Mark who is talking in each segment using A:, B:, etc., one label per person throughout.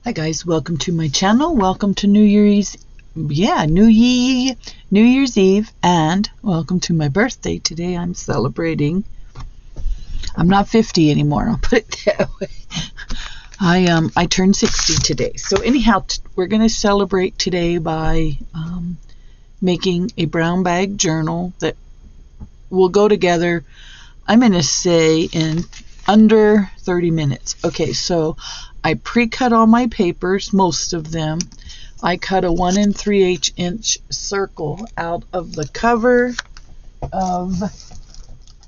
A: Hi guys, welcome to my channel. Welcome to New Year's Eve, and welcome to my birthday. Today I'm celebrating. I'm not 50 anymore, I'll put it that way. I turned 60 today. So anyhow, we're going to celebrate today by making a brown bag journal that will go together, I'm going to say, in under 30 minutes. Okay, so I pre-cut all my papers, most of them. I cut a 1 3/8 inch circle out of the cover of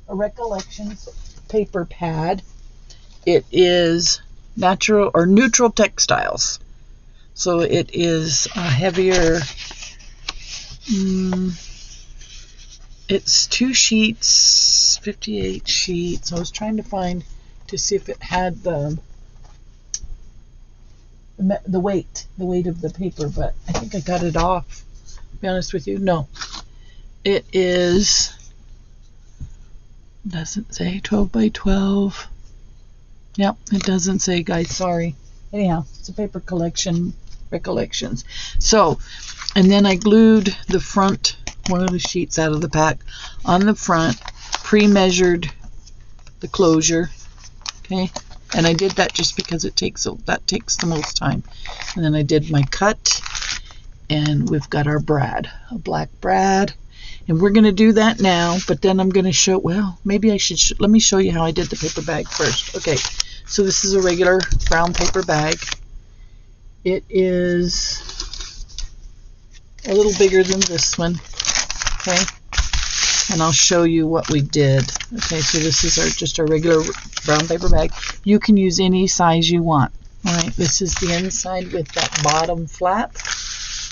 A: a Recollections paper pad. It is natural or neutral textiles, so it is a heavier. It's 2 sheets, 58 sheets. I was trying to find to see if it had the weight of the paper, but I think I got it off, to be honest with you. No, it is, doesn't say 12 by 12. Yep, it doesn't say, guys, sorry. Anyhow, it's a paper collection, Recollections. So, and then I glued the front, one of the sheets out of the pack on the front, pre-measured the closure, okay? And I did that just because that takes the most time. And then I did my cut, and we've got our brad, a black brad. And we're going to do that now, but then I'm going to show, well, maybe I should, let me show you how I did the paper bag first. Okay, so this is a regular brown paper bag. It is a little bigger than this one, okay? And I'll show you what we did. Okay, so this is just our regular brown paper bag. You can use any size you want. All right, this is the inside with that bottom flap.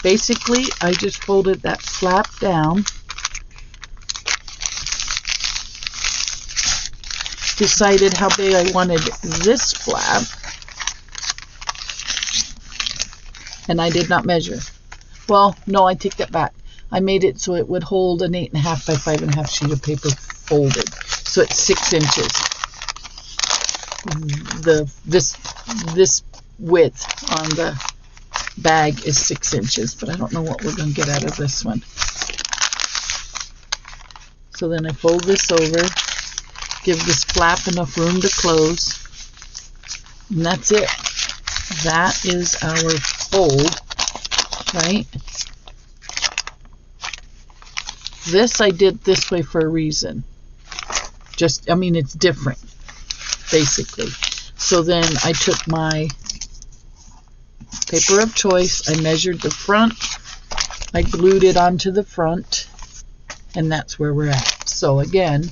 A: Basically, I just folded that flap down, decided how big I wanted this flap, and I did not measure. Well, no, I take that back. I made it so it would hold an 8.5 by 5.5 sheet of paper folded. So it's 6 inches. This width on the bag is 6 inches, but I don't know what we're going to get out of this one. So then I fold this over, give this flap enough room to close, and that's it. That is our fold, right? This I did this way for a reason. Just, I mean, it's different, basically. So then I took my paper of choice, I measured the front, I glued it onto the front, and that's where we're at. So again,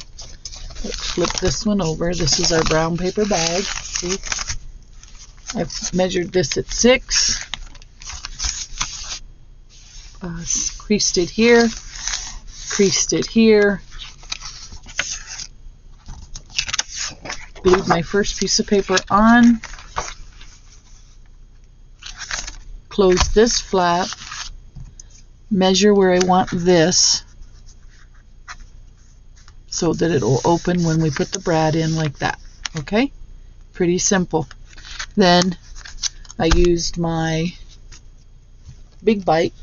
A: let's flip this one over. This is our brown paper bag. See? I've measured this at 6. Creased it here. Creased it here, glued my first piece of paper on, close this flap, measure where I want this so that it will open when we put the brad in, like that. Okay, pretty simple. Then I used my big bite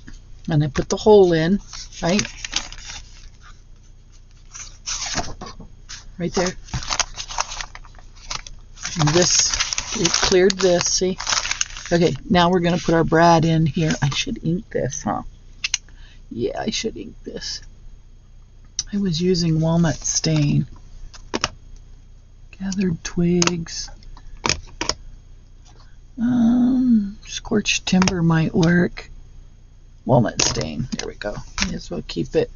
A: and I put the hole in, right there. And this, it cleared this, see? Okay, now we're going to put our brad in here. I should ink this, huh? Yeah, I should ink this. I was using walnut stain. Gathered twigs. Scorched timber might work. Walnut stain, there we go. May as well keep it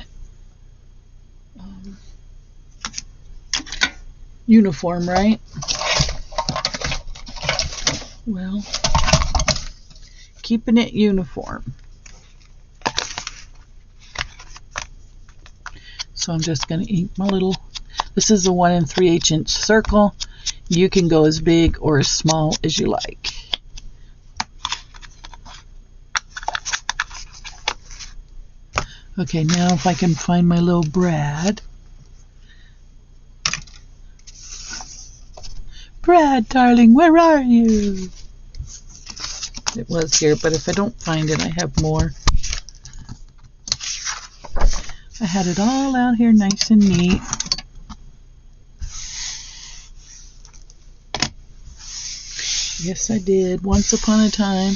A: uniform, right? Well, keeping it uniform. So I'm just going to ink my little, this is a 1 3/8 inch circle. You can go as big or as small as you like. Okay, now if I can find my little brad. Brad, darling, where are you? It was here, but if I don't find it, I have more. I had it all out here nice and neat. Yes, I did. Once upon a time,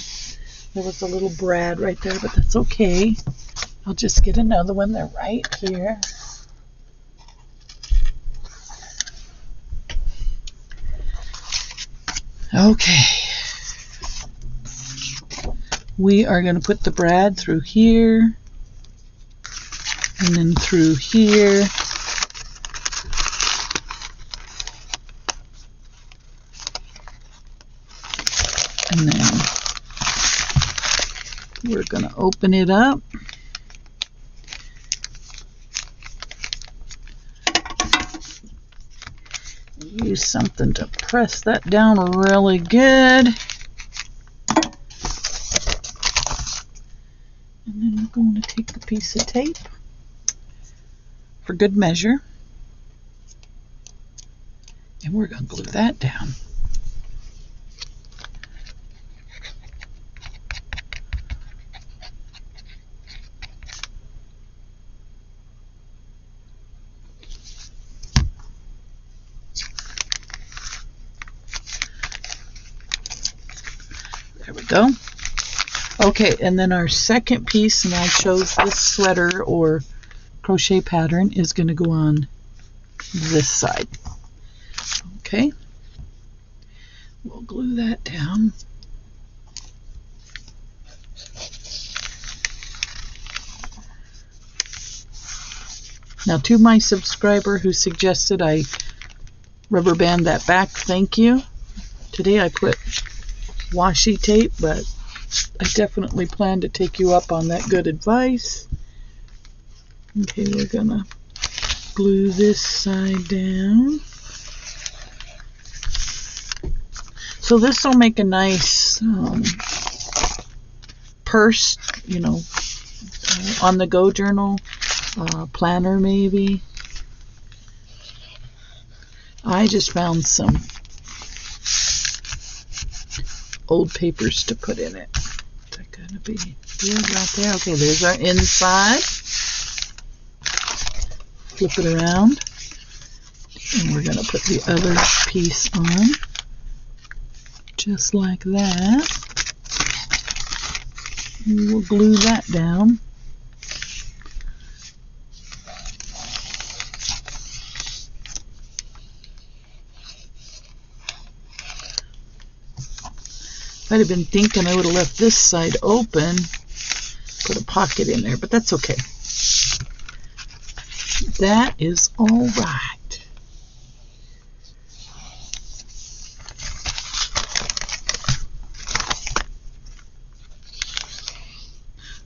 A: there was a little Brad right there, but that's okay. I'll just get another one. They're right here. Okay. We are going to put the Brad through here, and then through here. And then we're going to open it up. Use something to press that down really good. And then we're going to take a piece of tape for good measure. And we're going to glue that down. There we go. Okay, and then our second piece, and I chose this sweater or crochet pattern, is going to go on this side. Okay, we'll glue that down. Now, to my subscriber who suggested I rubber band that back, thank you. Today I put washi tape, but I definitely plan to take you up on that good advice. Okay, we're gonna glue this side down. So this will make a nice purse, you know, on the go journal, planner maybe. I just found some old papers to put in it. Is that gonna be good right there? Okay, there's our inside. Flip it around, and we're gonna put the other piece on, just like that. And we'll glue that down. If I'd have been thinking, I would have left this side open, put a pocket in there, but that's okay. That is all right.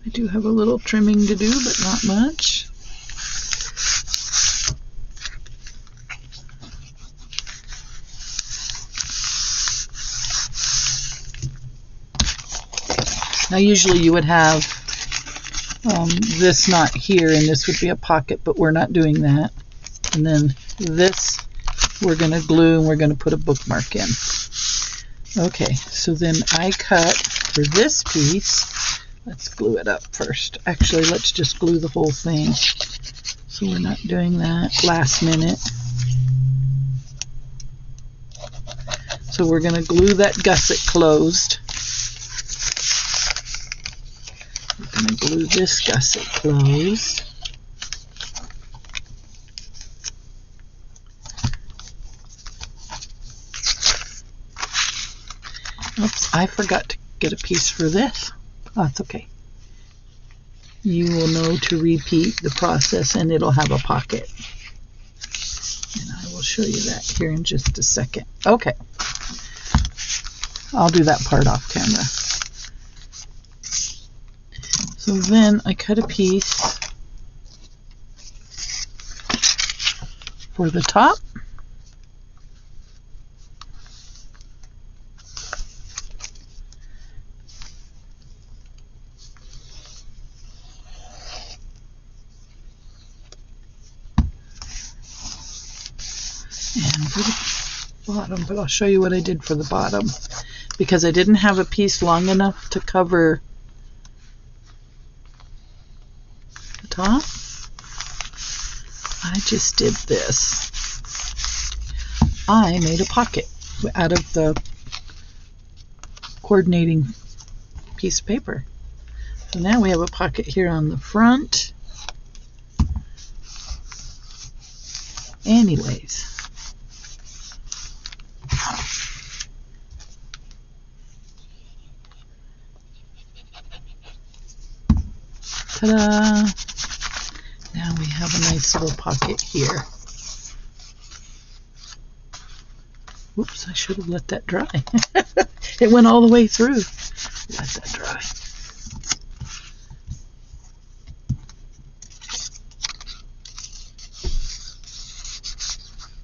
A: I do have a little trimming to do, but not much. Now usually you would have this not here, and this would be a pocket, but we're not doing that. And then this we're going to glue, and we're going to put a bookmark in. Okay, so then I cut for this piece. Let's glue it up first. Actually, let's just glue the whole thing, so we're not doing that last minute. So we're going to glue that gusset closed. We're going to glue this gusset closed. Oops, I forgot to get a piece for this. Oh, that's okay. You will know to repeat the process, and it'll have a pocket. And I will show you that here in just a second. Okay. I'll do that part off camera. So then I cut a piece for the top. And for the bottom, but I'll show you what I did for the bottom. because I didn't have a piece long enough to cover the top, I just did this. I made a pocket out of the coordinating piece of paper. So now we have a pocket here on the front. Anyways, ta-da! Now we have a nice little pocket here. Whoops, I should have let that dry. It went all the way through. Let that dry.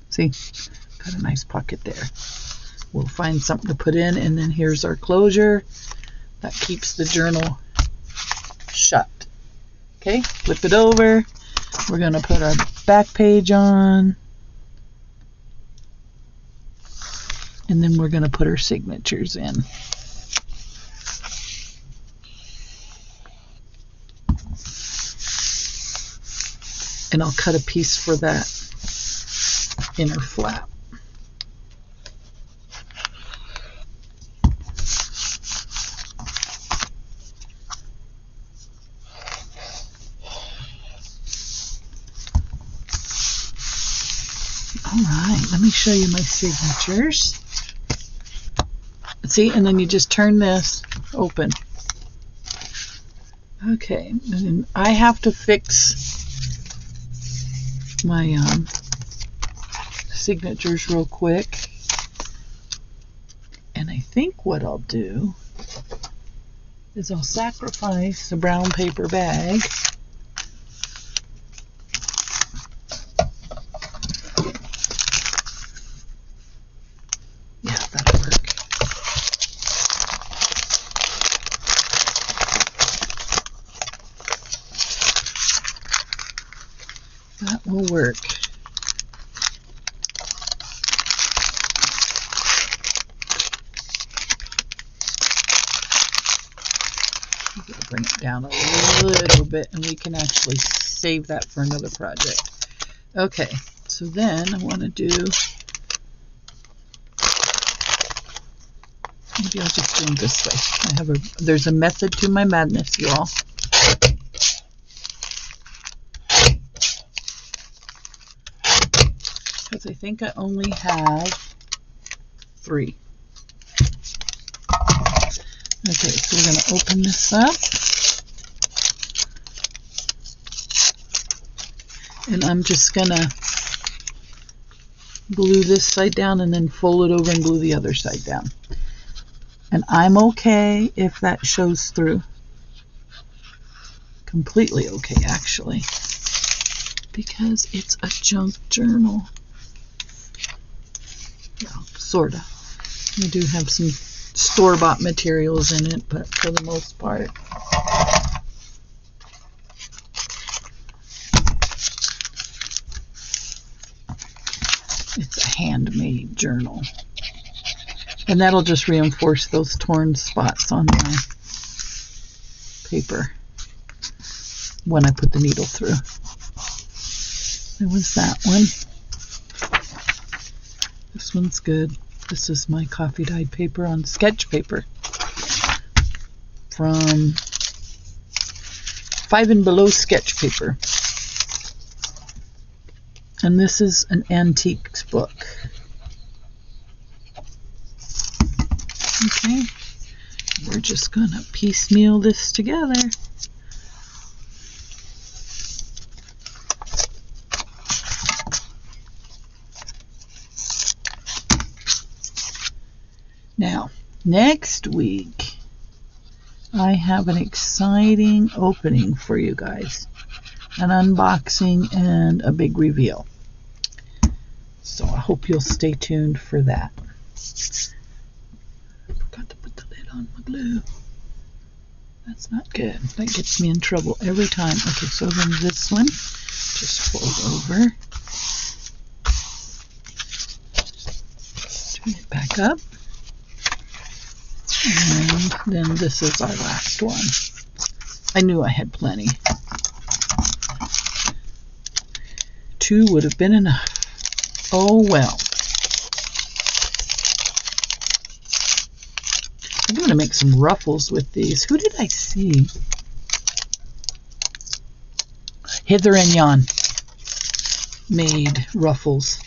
A: See, got a nice pocket there. We'll find something to put in, and then here's our closure. That keeps the journal shut. Okay, flip it over. We're going to put our back page on. And then we're going to put our signatures in. And I'll cut a piece for that inner flap. All right, let me show you my signatures. See, and then you just turn this open. Okay, and I have to fix my signatures real quick. And I think what I'll do is I'll sacrifice the brown paper bag. Yeah, that'll work. That will work. I'm going to bring it down a little bit, and we can actually save that for another project. Okay, so then I want to do, maybe I'll just do them this way. There's a method to my madness, you all. Because I think I only have 3. Okay, so we're going to open this up. And I'm just going to glue this side down and then fold it over and glue the other side down. And I'm okay if that shows through. Completely okay, actually. Because it's a junk journal. Well, sort of. We do have some store-bought materials in it, but for the most part, it's a handmade journal. And that'll just reinforce those torn spots on my paper when I put the needle through. There was that one. This one's good. This is my coffee dyed paper on sketch paper from 5 and Below sketch paper. And this is an antiques book. Okay, we're just gonna piecemeal this together. Now, next week, I have an exciting opening for you guys. An unboxing and a big reveal. So I hope you'll stay tuned for that. I forgot to put the lid on my glue. That's not good. That gets me in trouble every time. Okay, so then this one, just fold over. Turn it back up. And then this is our last one. I knew I had plenty. 2 would have been enough. Oh well. I'm going to make some ruffles with these. Who did I see? Hither and Yon made ruffles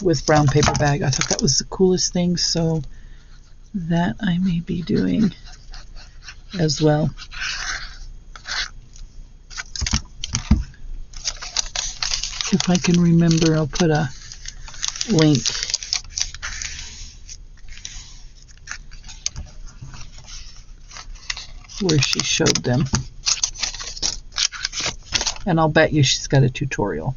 A: with brown paper bag. I thought that was the coolest thing, so that I may be doing as well. If I can remember, I'll put a link. Where she showed them. And I'll bet you she's got a tutorial.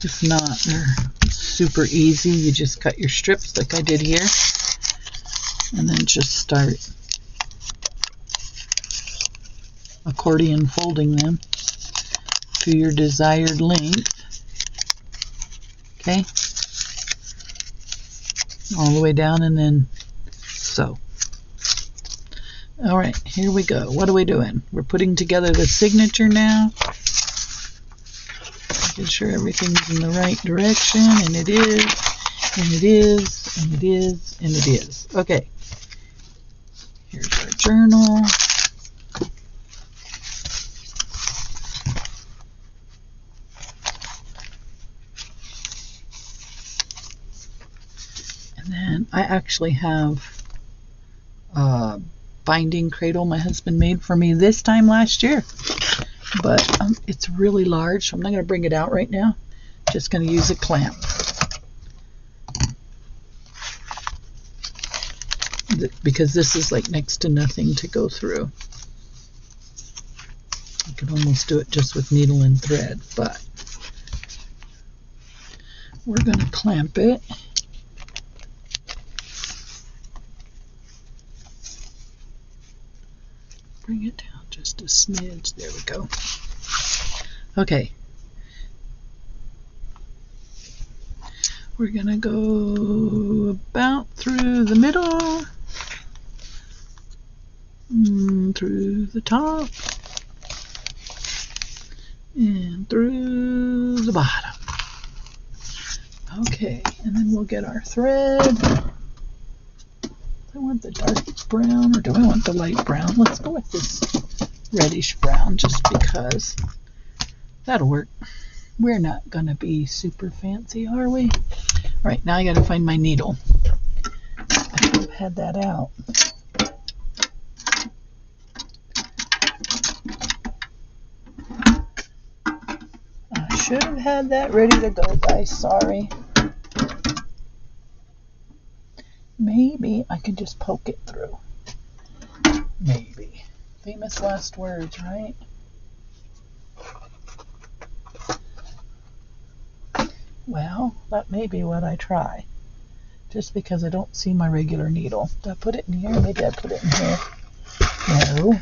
A: If not, they're super easy. You just cut your strips like I did here, and then just start accordion folding them to your desired length. Okay, all the way down, and then sew. All right, here we go. What are we doing? We're putting together the signature now. Making sure everything's in the right direction, and it is, and it is, and it is, and it is. Okay, here's our journal. And then I actually have a binding cradle my husband made for me this time last year. But it's really large, so I'm not going to bring it out right now. Just going to use a clamp. Because this is like next to nothing to go through. I could almost do it just with needle and thread, but we're going to clamp it. Bring it down just a smidge. There we go. Okay. We're going to go about through the middle, through the top, and through the bottom. Okay, and then we'll get our thread. Do I want the dark brown or do I want the light brown? Let's go with this reddish brown just because that'll work. We're not going to be super fancy, are we? All right, now I got to find my needle. I should have had that out. I should have had that ready to go, guys. Sorry. Maybe I could just poke it through. Maybe. Famous last words, right? Well, that may be what I try. Just because I don't see my regular needle. Did I put it in here? Maybe I put it in here. No.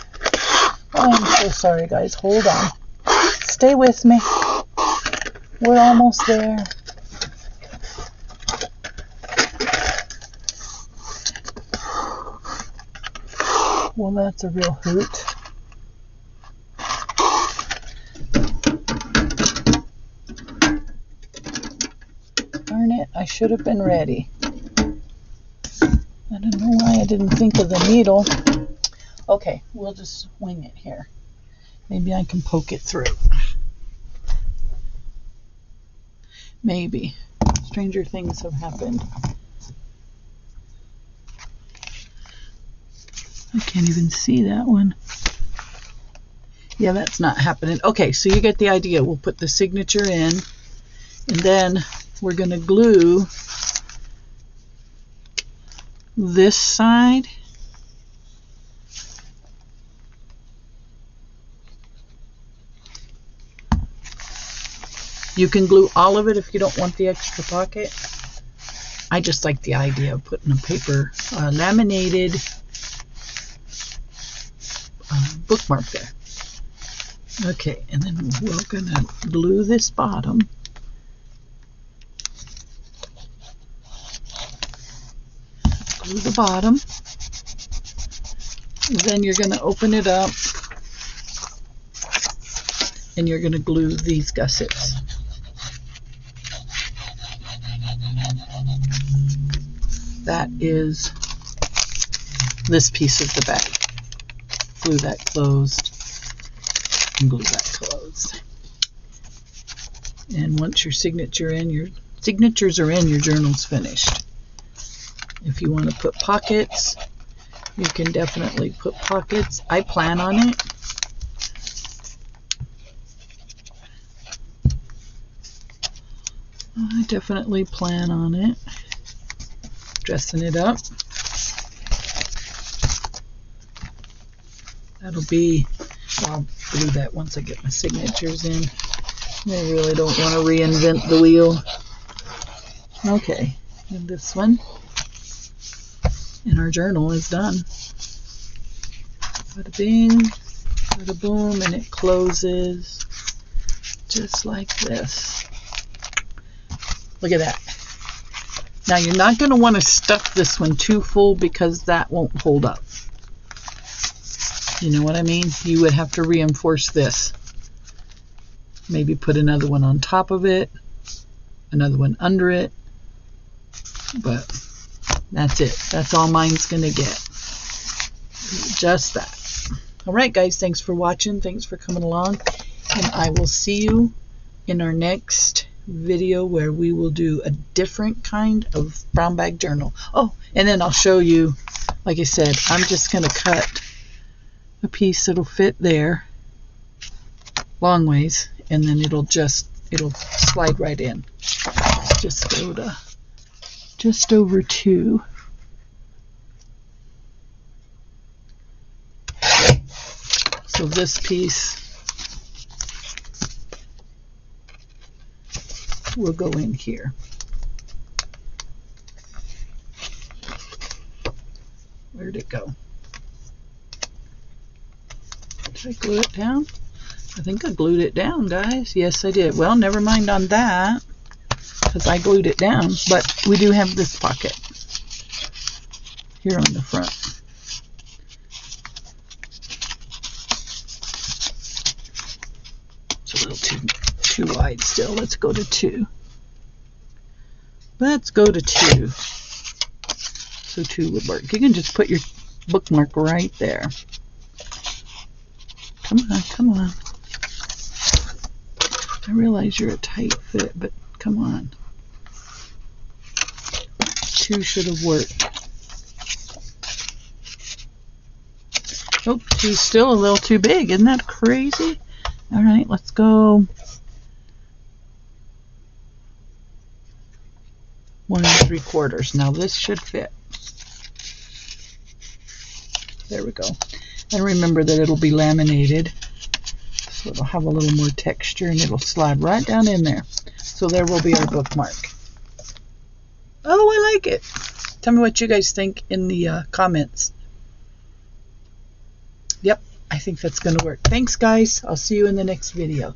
A: Oh, I'm so sorry, guys. Hold on. Stay with me. We're almost there. Well, that's a real hoot. Darn it, I should have been ready. I don't know why I didn't think of the needle. Okay, we'll just wing it here. Maybe I can poke it through. Maybe. Stranger things have happened. I can't even see that one. Yeah, that's not happening. Okay, so you get the idea. We'll put the signature in, and then we're going to glue this side. You can glue all of it if you don't want the extra pocket. I just like the idea of putting a paper laminated bookmark there. Okay, and then we're going to glue this bottom. Glue the bottom. And then you're going to open it up and you're going to glue these gussets. That is this piece of the bag. Glue that closed and glue that closed. And once your signatures are in, your journal's finished. If you want to put pockets, you can definitely put pockets. I plan on it. I definitely plan on it. Dressing it up. That'll be, I'll do that once I get my signatures in. I really don't want to reinvent the wheel. Okay, and this one. And our journal is done. Bada bing, bada boom, and it closes just like this. Look at that. Now you're not going to want to stuff this one too full because that won't hold up. You know what I mean? You would have to reinforce this. Maybe put another one on top of it, another one under it, but that's it. That's all mine's going to get. Just that. All right, guys, thanks for watching. Thanks for coming along, and I will see you in our next video where we will do a different kind of brown bag journal. Oh, and then I'll show you, like I said, I'm just going to cut a piece that'll fit there long ways, and then it'll slide right in. Just go to just over 2. So this piece will go in here. Where'd it go? Did I glue it down? I think I glued it down, guys. Yes, I did. Well, never mind on that, because I glued it down. But we do have this pocket here on the front. It's a little too wide still. Let's go to 2. Let's go to 2. So 2 would work. You can just put your bookmark right there. Come on, come on. I realize you're a tight fit, but come on. 2 should have worked. Oh, 2's still a little too big. Isn't that crazy? All right, let's go 1 3/4. Now this should fit. There we go. And remember that it'll be laminated, so it'll have a little more texture and it'll slide right down in there. So there will be our bookmark. Oh, I like it. Tell me what you guys think in the comments. Yep, I think that's going to work. Thanks, guys. I'll see you in the next video.